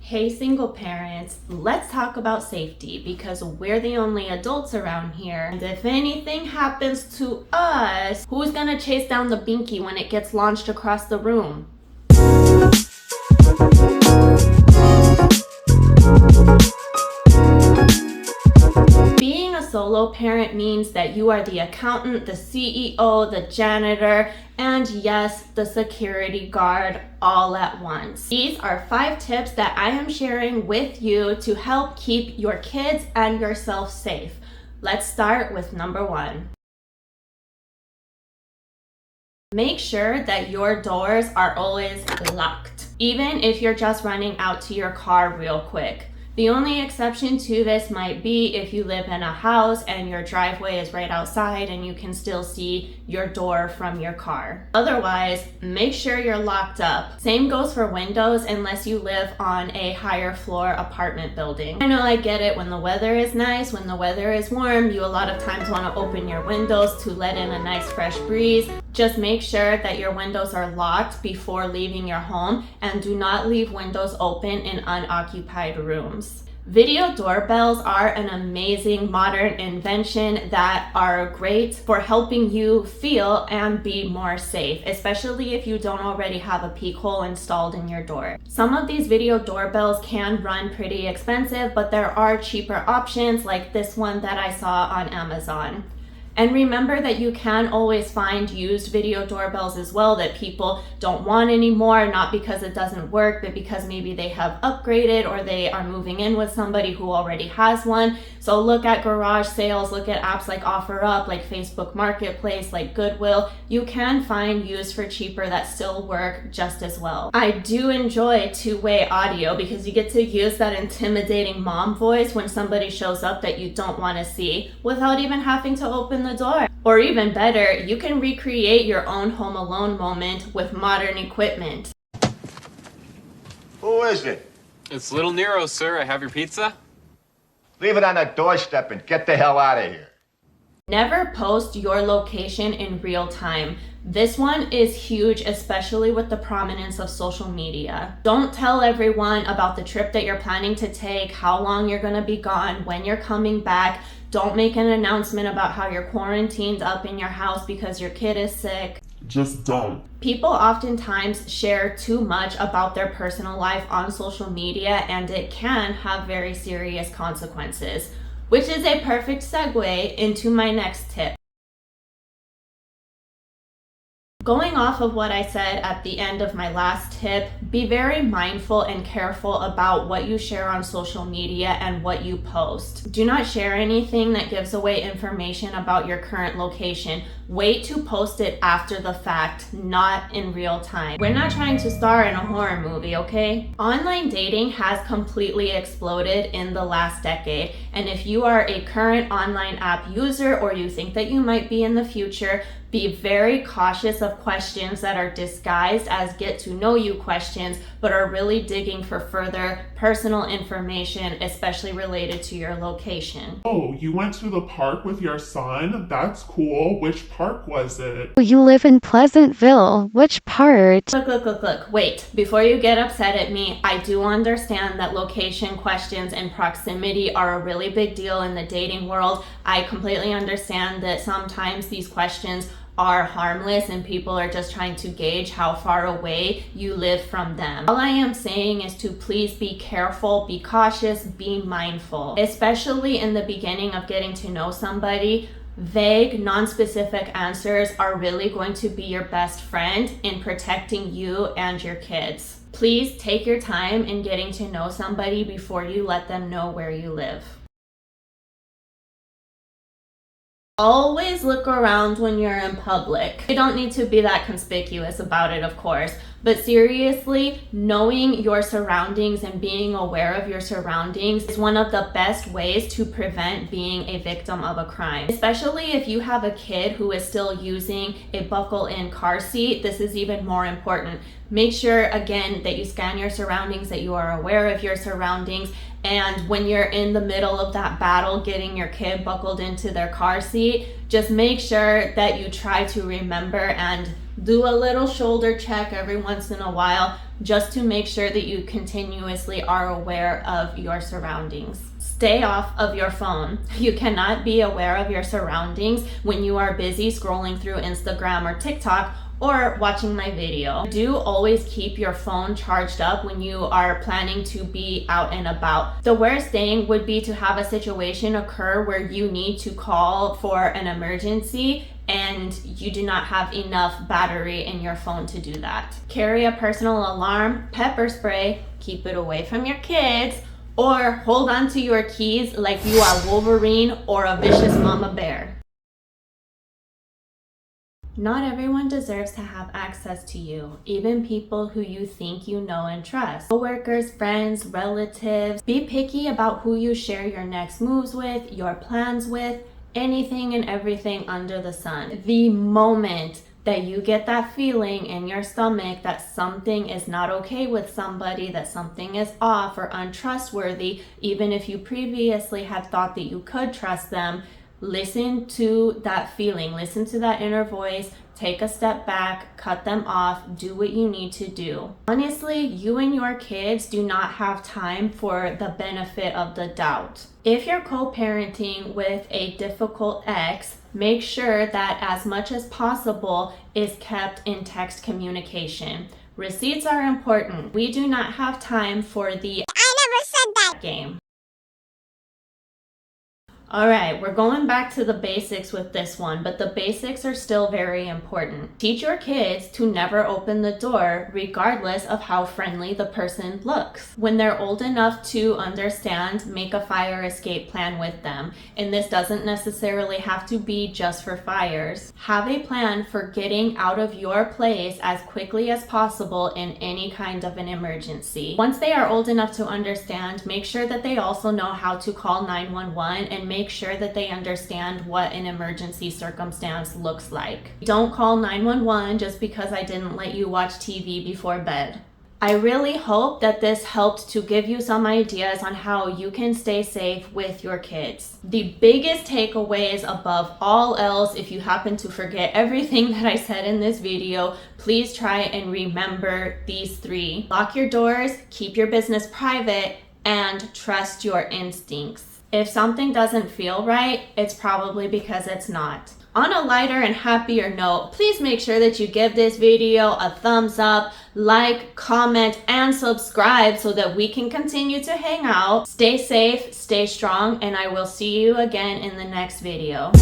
Hey single parents, let's talk about safety because we're the only adults around here. And if anything happens to us, who's gonna chase down the binky when it gets launched across the room? Being a solo parent means that you are the accountant, the CEO, the janitor, and yes, the security guard all at once. These are 5 tips that I am sharing with you to help keep your kids and yourself safe. Let's start with number 1. Make sure that your doors are always locked, even if you're just running out to your car real quick. The only exception to this might be if you live in a house and your driveway is right outside and you can still see your door from your car. Otherwise, make sure you're locked up. Same goes for windows unless you live on a higher floor apartment building. I know, I get it. When the weather is nice, when the weather is warm, you a lot of times want to open your windows to let in a nice fresh breeze. Just make sure that your windows are locked before leaving your home and do not leave windows open in unoccupied rooms. Video doorbells are an amazing modern invention that are great for helping you feel and be more safe, especially if you don't already have a peek hole installed in your door. Some of these video doorbells can run pretty expensive, but there are cheaper options like this one that I saw on Amazon. And remember that you can always find used video doorbells as well that people don't want anymore, not because it doesn't work, but because maybe they have upgraded or they are moving in with somebody who already has one. So look at garage sales, look at apps like OfferUp, like Facebook Marketplace, like Goodwill. You can find used for cheaper that still work just as well. I do enjoy two-way audio because you get to use that intimidating mom voice when somebody shows up that you don't want to see without even having to open the door. Or even better, you can recreate your own Home Alone moment with modern equipment. Who is it? It's Little Nero, sir. I have your pizza. Leave it on the doorstep and get the hell out of here. Never post your location in real time. This one is huge, especially with the prominence of social media. Don't tell everyone about the trip that you're planning to take, how long you're gonna be gone, when you're coming back. Don't make an announcement about how you're quarantined up in your house because your kid is sick. Just don't. People oftentimes share too much about their personal life on social media, and it can have very serious consequences, which is a perfect segue into my next tip. Going off of what I said at the end of my last tip, be very mindful and careful about what you share on social media and what you post. Do not share anything that gives away information about your current location. Wait to post it after the fact, not in real time. We're not trying to star in a horror movie, okay? Online dating has completely exploded in the last decade, and if you are a current online app user or you think that you might be in the future, be very cautious of questions that are disguised as get to know you questions, but are really digging for further personal information, especially related to your location. Oh, you went to the park with your son? That's cool. Which park was it? You live in Pleasantville. Which part? Look. Wait, before you get upset at me, I do understand that location questions and proximity are a really big deal in the dating world. I completely understand that sometimes these questions are harmless and people are just trying to gauge how far away you live from them. All I am saying is to please be careful, be cautious, be mindful, especially in the beginning of getting to know somebody. Vague, non-specific answers are really going to be your best friend in protecting you and your kids. Please take your time in getting to know somebody before you let them know where you live. Always look around when you're in public. You don't need to be that conspicuous about it, of course, but seriously, knowing your surroundings and being aware of your surroundings is one of the best ways to prevent being a victim of a crime. Especially if you have a kid who is still using a buckle-in car seat, this is even more important. Make sure, again, that you scan your surroundings, that you are aware of your surroundings, and when you're in the middle of that battle getting your kid buckled into their car seat, just make sure that you try to remember and Do a little shoulder check every once in a while just to make sure that you continuously are aware of your surroundings. Stay off of your phone. You cannot be aware of your surroundings when you are busy scrolling through Instagram or TikTok or watching my video. Do always keep your phone charged up when you are planning to be out and about. The worst thing would be to have a situation occur where you need to call for an emergency and you do not have enough battery in your phone to do that. Carry a personal alarm, pepper spray, keep it away from your kids, or hold on to your keys like you are Wolverine or a vicious mama bear. Not everyone deserves to have access to you, even people who you think you know and trust. Coworkers, friends, relatives. Be picky about who you share your next moves with, your plans with, anything and everything under the sun. The moment that you get that feeling in your stomach that something is not okay with somebody, that something is off or untrustworthy, even if you previously had thought that you could trust them, listen to that feeling, listen to that inner voice, take a step back, cut them off, do what you need to do. Honestly, you and your kids do not have time for the benefit of the doubt. If you're co-parenting with a difficult ex, make sure that as much as possible is kept in text communication. Receipts are important. We do not have time for the "I never said that" game. All right, we're going back to the basics with this one, but the basics are still very important. Teach your kids to never open the door regardless of how friendly the person looks. When they're old enough to understand, make a fire escape plan with them. And this doesn't necessarily have to be just for fires. Have a plan for getting out of your place as quickly as possible in any kind of an emergency. Once they are old enough to understand, make sure that they also know how to call 911 and make sure that they understand what an emergency circumstance looks like. Don't call 911 just because I didn't let you watch TV before bed. I really hope that this helped to give you some ideas on how you can stay safe with your kids. The biggest takeaways above all else, if you happen to forget everything that I said in this video, please try and remember these three. Lock your doors, keep your business private, and trust your instincts. If something doesn't feel right, it's probably because it's not. On a lighter and happier note, please make sure that you give this video a thumbs up, like, comment, and subscribe so that we can continue to hang out. Stay safe, stay strong, and I will see you again in the next video.